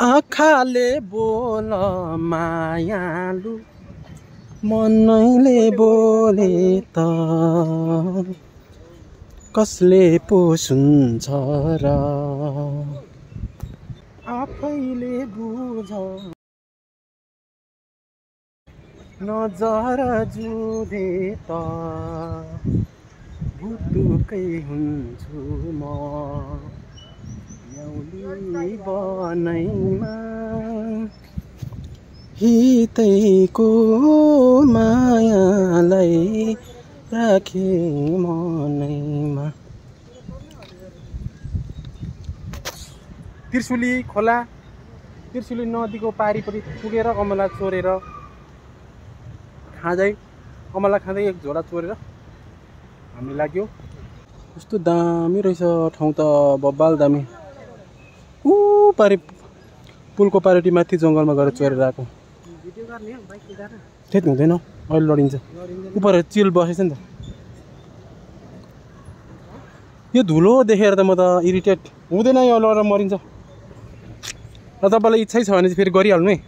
आँखाले बोल मायालु मनैले बोले त कसले पो सुन्छ र आफैले बुझ नजर जुधे त भुतुकै हुन्छु म न्याउली बनैमा हितैको मायालाई राखे मनैमा। त्रिशुली खोला त्रिशुली नदीको पारिपट्टि पुगेर अमला चोरेर खाँदै अमला खाँदै एक झोला चोरेर हामी लाग्यो। कस्तो दामी रहेछ ठाउँ त बब्बाल दामी। ऊ पारि पुलको पारिपट्टि माथि जङ्गलमा गएर चोरेर आएको। त्यति हुँदैन अहिले लडिन्छ उपर चिल बसेछ नि त। यो धुलो देखेर त म त इरिटेट हुँदैन यो लडेर मरिन्छ। र तपाईँलाई इच्छै छ भने चाहिँ फेरि गरिहाल्नु है।